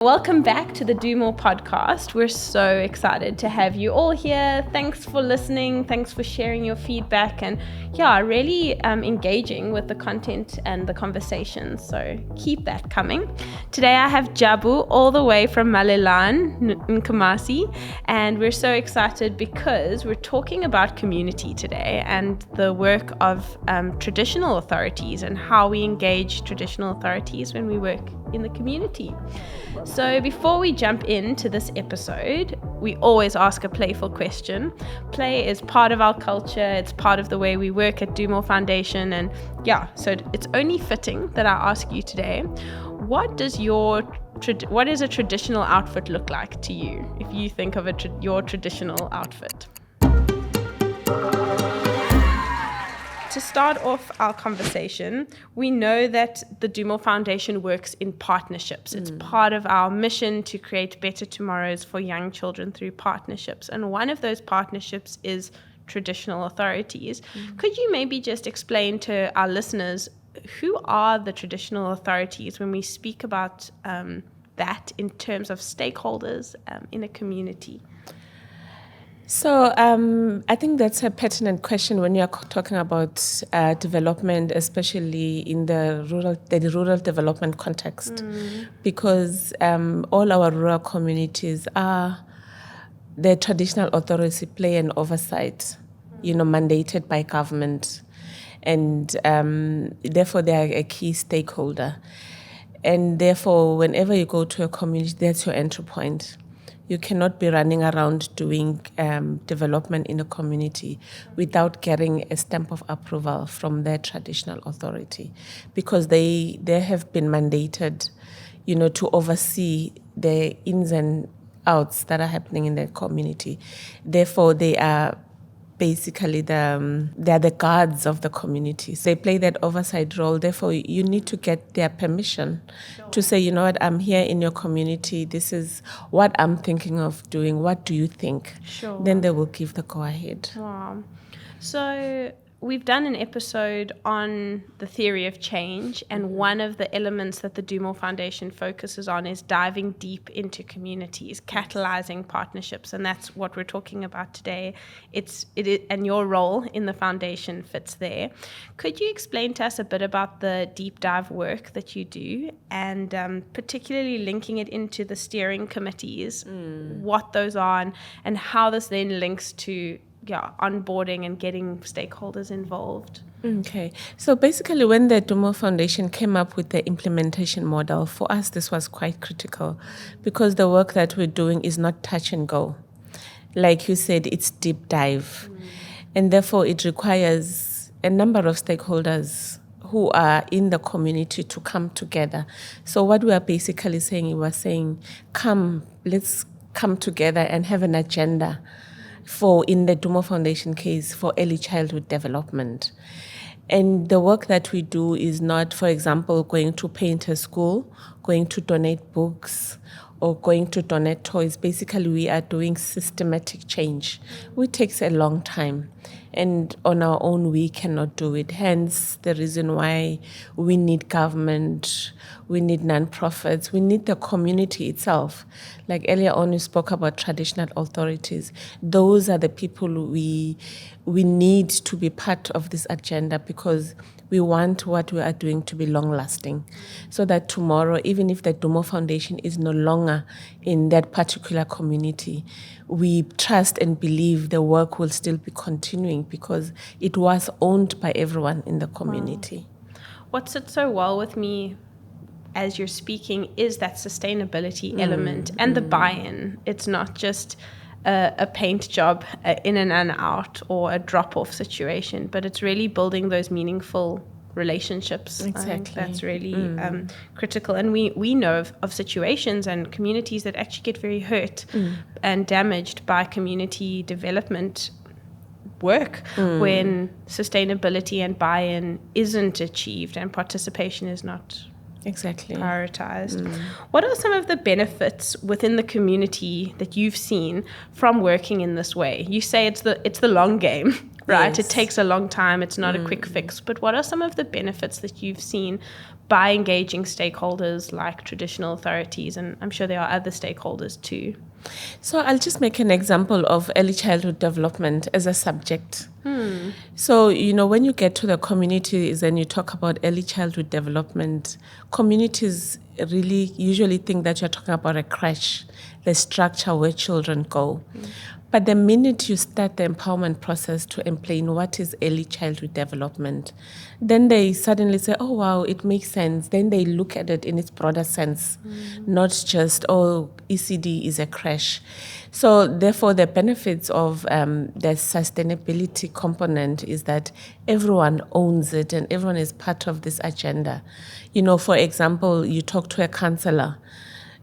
Welcome back to the Do More podcast. We're so excited to have you all here. Thanks for listening. Thanks for sharing your feedback and really engaging with the content and the conversation. So keep that coming. Today I have Jabu all the way from Malelan, Nkamasi, and we're so excited because we're talking about community today and the work of traditional authorities and how we engage traditional authorities when we work in the community. So before we jump into this episode, we always ask a playful question. Play is part of our culture. It's part of the way we work at Do More Foundation. And so it's only fitting that I ask you today, what does what does a traditional outfit look like to you if you think of your traditional outfit? To start off our conversation, we know that the Do More Foundation works in partnerships. It's part of our mission to create better tomorrows for young children through partnerships. And one of those partnerships is traditional authorities. Could you maybe just explain to our listeners who are the traditional authorities when we speak about that in terms of stakeholders in a community? So I think that's a pertinent question when you're talking about development, especially in the rural development context, because all our rural communities the traditional authorities play an oversight, mandated by government, and therefore they are a key stakeholder. And therefore, whenever you go to a community, that's your entry point. You cannot be running around doing development in a community without getting a stamp of approval from their traditional authority, because they have been mandated, to oversee the ins and outs that are happening in the community. Therefore, they are basically they're the guards of the community. So they play that oversight role. Therefore, you need to get their permission to say, you know what, I'm here in your community. This is what I'm thinking of doing. What do you think? Sure. Then they will give the go-ahead. Wow. So we've done an episode on the theory of change, and one of the elements that the Do More Foundation focuses on is diving deep into communities, catalyzing partnerships, and that's what we're talking about today. It is, and your role in the foundation fits there. Could you explain to us a bit about the deep dive work that you do, and particularly linking it into the steering committees, what those are, and how this then links to onboarding and getting stakeholders involved? Okay. So basically, when the Do More Foundation came up with the implementation model, for us, this was quite critical because the work that we're doing is not touch and go. Like you said, it's deep dive. And therefore, it requires a number of stakeholders who are in the community to come together. So what we are basically saying, let's come together and have an agenda for, in the Do More Foundation case, for early childhood development. And the work that we do is not, for example, going to paint a school, going to donate books, or going to donate toys. Basically, we are doing systematic change, which takes a long time. And on our own, we cannot do it. Hence, the reason why we need government, we need nonprofits, we need the community itself. Like earlier on, we spoke about traditional authorities. Those are the people we need to be part of this agenda, because we want what we are doing to be long-lasting, so that tomorrow, even if the Do More Foundation is no longer in that particular community, we trust and believe the work will still be continuing because it was owned by everyone in the community. Wow. What sits so well with me as you're speaking is that sustainability element and the buy-in. It's not just a paint job in and out or a drop-off situation, but it's really building those meaningful relationships. Exactly. I think that's really critical. And we know of situations and communities that actually get very hurt and damaged by community development work when sustainability and buy-in isn't achieved and participation is not prioritized. What are some of the benefits within the community that you've seen from working in this way? You say it's the long game. right? Yes. It takes a long time. It's not a quick fix. But what are some of the benefits that you've seen by engaging stakeholders like traditional authorities? And I'm sure there are other stakeholders too. So I'll just make an example of early childhood development as a subject. So, when you get to the communities and you talk about early childhood development, communities really usually think that you're talking about a crèche, the structure where children go. But the minute you start the empowerment process to explain what is early childhood development, then they suddenly say, oh, wow, it makes sense. Then they look at it in its broader sense, not just, oh, ECD is a crèche. So therefore, the benefits of the sustainability component is that everyone owns it and everyone is part of this agenda. For example, you talk to a counselor,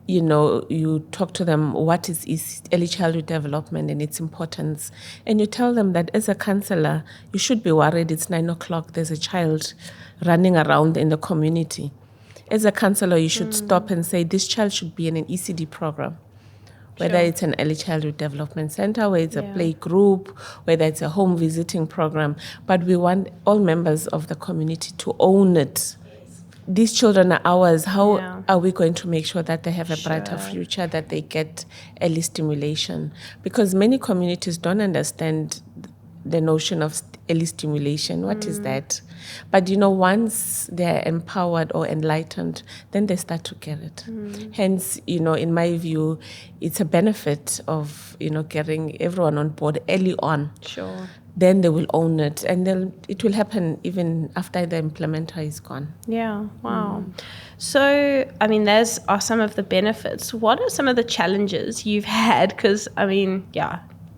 you talk to them what is early childhood development and its importance. And you tell them that as a counselor, you should be worried it's 9:00, there's a child running around in the community. As a counselor, you should stop and say, this child should be in an ECD program. Whether it's an early childhood development center, whether it's a play group, whether it's a home visiting program. But we want all members of the community to own it. These children are ours. How are we going to make sure that they have a brighter future, that they get early stimulation? Because many communities don't understand the notion of early stimulation. What is that? But, once they're empowered or enlightened, then they start to get it. Hence, in my view, it's a benefit of, getting everyone on board early on. Sure. Then they will own it, and then it will happen even after the implementer is gone. Yeah, wow. So, those are some of the benefits. What are some of the challenges you've had? Because,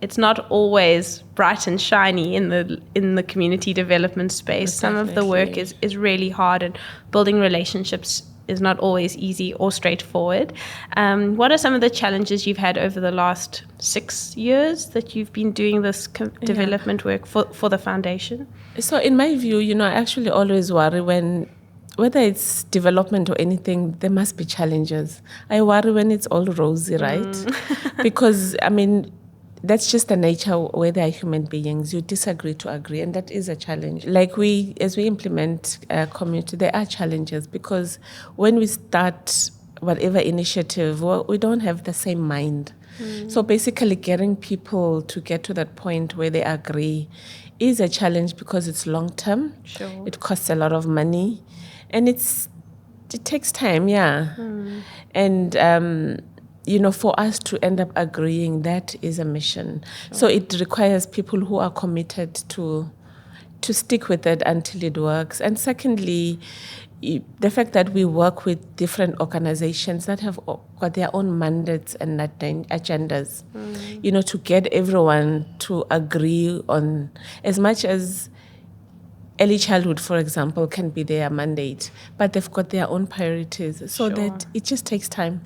it's not always bright and shiny in the community development space. Some of the work is really hard, and building relationships is not always easy or straightforward. What are some of the challenges you've had over the last 6 years that you've been doing this development work for the foundation? So in my view, I actually always worry whether it's development or anything, there must be challenges. I worry when it's all rosy, right? Because, that's just the nature where they are human beings. You disagree to agree, and that is a challenge. Like as we implement community, there are challenges because when we start whatever initiative, we don't have the same mind. So basically getting people to get to that point where they agree is a challenge because it's long term. Sure. It costs a lot of money, and it takes time, And for us to end up agreeing, that is a mission. Sure. So it requires people who are committed to stick with it until it works. And secondly, the fact that we work with different organizations that have got their own mandates and agendas, to get everyone to agree on, as much as early childhood, for example, can be their mandate, but they've got their own priorities. So that it just takes time.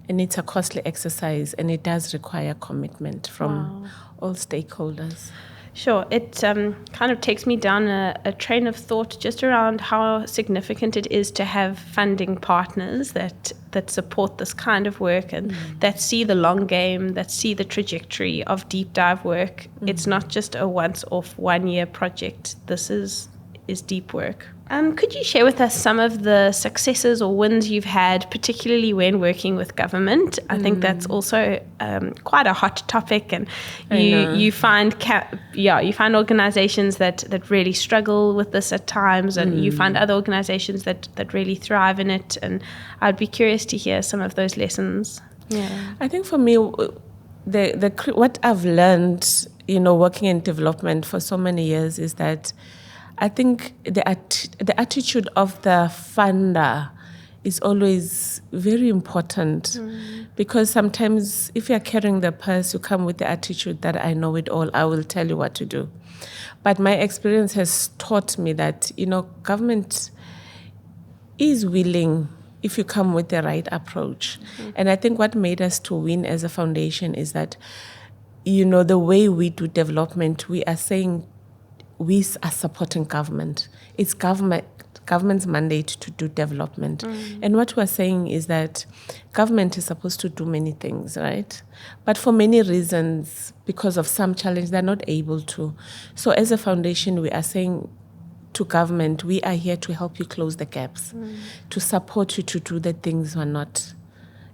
And it's a costly exercise, and it does require commitment from all stakeholders. Sure. It kind of takes me down a train of thought just around how significant it is to have funding partners that support this kind of work and that see the long game, that see the trajectory of deep dive work. It's not just a once-off 1-year project. This is deep work. Could you share with us some of the successes or wins you've had, particularly when working with government? I think that's also quite a hot topic, and you find organizations that really struggle with this at times, and you find other organizations that really thrive in it. And I'd be curious to hear some of those lessons. Yeah, I think for me, what I've learned, working in development for so many years, is that I think the attitude of the funder is always very important, because sometimes if you're carrying the purse, you come with the attitude that I know it all, I will tell you what to do. But my experience has taught me that, government is willing if you come with the right approach. And I think what made us to win as a foundation is that, the way we do development, we are saying we are supporting government. It's government government's mandate to do development. And what we're saying is that government is supposed to do many things, right? But for many reasons, because of some challenge, they're not able to. So as a foundation, we are saying to government, we are here to help you close the gaps, to support you to do the things we're not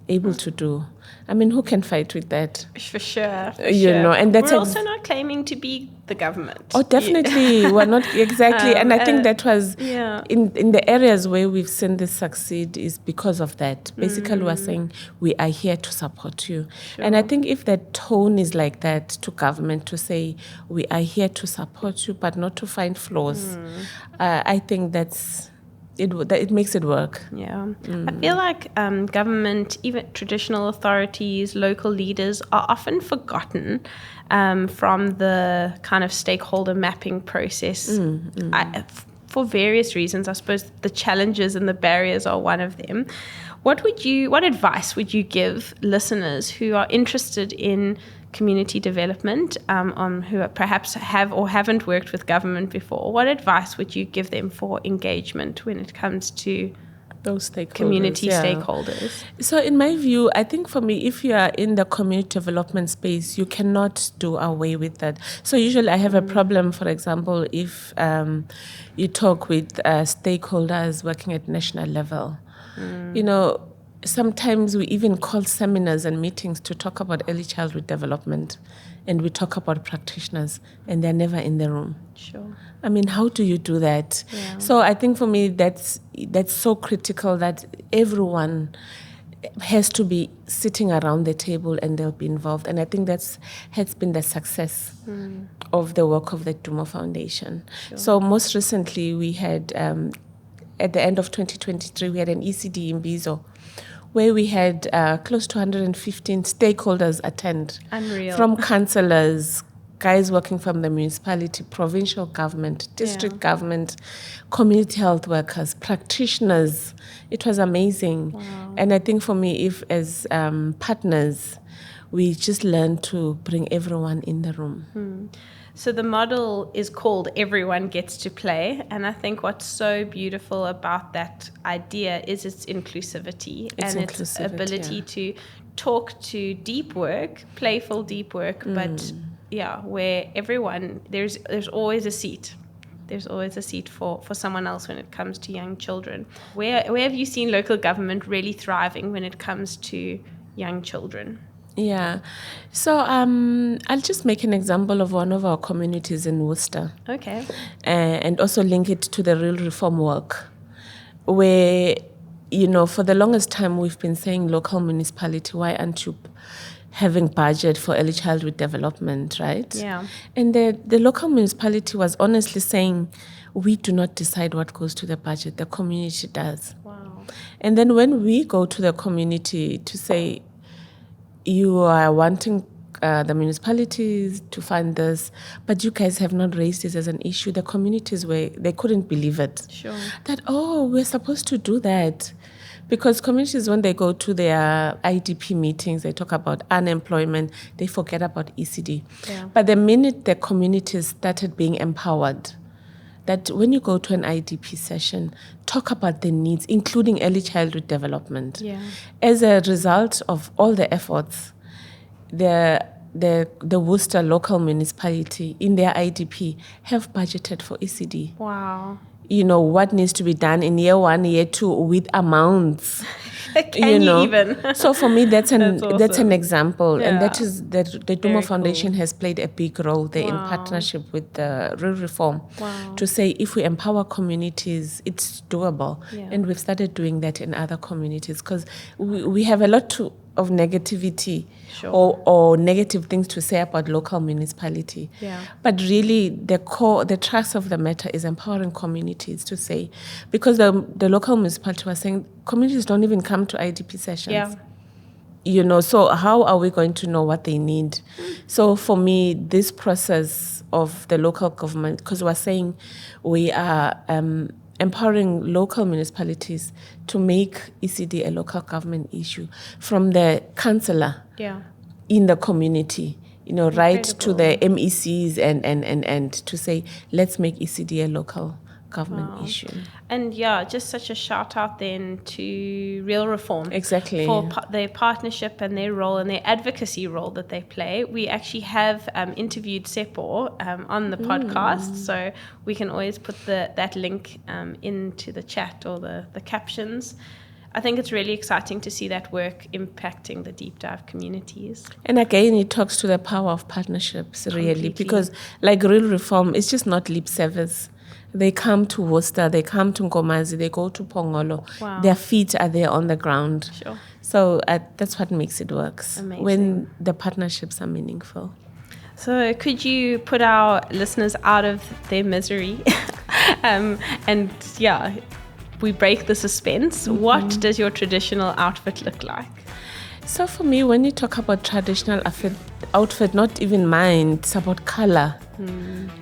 able to do. I mean, who can fight with that? For sure. You know, and that's we're also not claiming to be the government. Oh, definitely. We're not exactly. And I think that was in the areas where we've seen this succeed is because of that. Basically, we're saying we are here to support you. Sure. And I think if that tone is like that to government to say we are here to support you, but not to find flaws, I think it makes it work. Yeah. I feel like government, even traditional authorities, local leaders are often forgotten from the kind of stakeholder mapping process for various reasons. I suppose the challenges and the barriers are one of them. What advice would you give listeners who are interested in community development, who perhaps have or haven't worked with government before? What advice would you give them for engagement when it comes to those stakeholders, community stakeholders? So in my view, I think for me, if you are in the community development space, you cannot do away with that. So usually I have a problem, for example, if you talk with stakeholders working at national level. You know, sometimes we even call seminars and meetings to talk about early childhood development, and we talk about practitioners, and they're never in the room. Sure. I mean, how do you do that? Yeah. So I think for me, that's so critical that everyone has to be sitting around the table and they'll be involved. And I think has been the success of the work of the Dumo Foundation. Sure. So most recently, we had, at the end of 2023, we had an ECD in Bizo, where we had close to 115 stakeholders attend. Unreal. From councillors, guys working from the municipality, provincial government, district government, community health workers, practitioners. It was amazing. Wow. And I think for me, if as partners, we just learn to bring everyone in the room. So the model is called Everyone Gets to Play. And I think what's so beautiful about that idea is its inclusivity its ability to talk to deep work, playful deep work, but where everyone, there's always a seat. There's always a seat for someone else when it comes to young children. Where have you seen local government really thriving when it comes to young children? Yeah. So I'll just make an example of one of our communities in Worcester. Okay. And also link it to the real reform work, where, you know, for the longest time we've been saying local municipality, why aren't you having budget for early childhood development, right? Yeah. And the local municipality was honestly saying, we do not decide what goes to the budget, the community does. Wow. And then when we go to the community to say, you are wanting the municipalities to fund this, but you guys have not raised this as an issue. The communities they couldn't believe it. Sure. That, we're supposed to do that. Because communities, when they go to their IDP meetings, they talk about unemployment, they forget about ECD. Yeah. But the minute the communities started being empowered, that when you go to an IDP session, talk about the needs, including early childhood development. Yeah. As a result of all the efforts, the Worcester local municipality in their IDP have budgeted for ECD. Wow. You know, what needs to be done in year 1, year 2 with amounts. Can you even? So for me, that's an example. Yeah. And that is that the Dumo Foundation has played a big role there in partnership with the Real Reform to say if we empower communities, it's doable. Yeah. And we've started doing that in other communities because we have a lot of negativity or negative things to say about local municipality. Yeah. But really the trust of the matter is empowering communities to say, because the local municipality was saying communities don't even come to IDP sessions. Yeah. You know, so how are we going to know what they need? So for me, this process of the local government, because we're saying we are empowering local municipalities to make ECD a local government issue from the councillor in the community, you know, right to the MECs and to say, let's make ECD a local government issue. And yeah, just such a shout out then to Real Reform. Exactly. For their partnership and their role and their advocacy role that they play. We actually have interviewed Sepo on the podcast, so we can always put that link into the chat or the captions. I think it's really exciting to see that work impacting the deep dive communities. And again, it talks to the power of partnerships, really, Completely. because like Real Reform, it's just not lip service. They come to Worcester, they come to Nkomazi, they go to Pongolo. Wow. Their feet are there on the ground. Sure. So that's what makes it work. Amazing. When the partnerships are meaningful. So could you put our listeners out of their misery? And yeah, we break the suspense. What does your traditional outfit look like? So for me, when you talk about traditional outfit, not even mine, it's about color.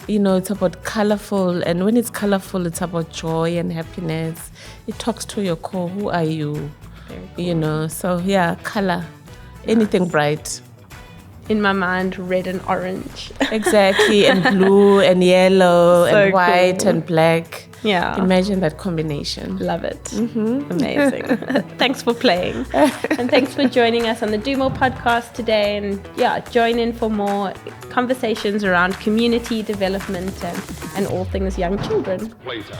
It's about colorful. And when it's colorful, it's about joy and happiness. It talks to your core. Who are you? Very cool. So yeah, color. Anything bright. In my mind, red and orange. Exactly. And blue and yellow So and white cool. and black. Yeah. Imagine that combination. Love it. Amazing. Thanks for playing. And thanks for joining us on the Do More podcast today. And yeah, join in for more conversations around community development and all things young children. Playtime.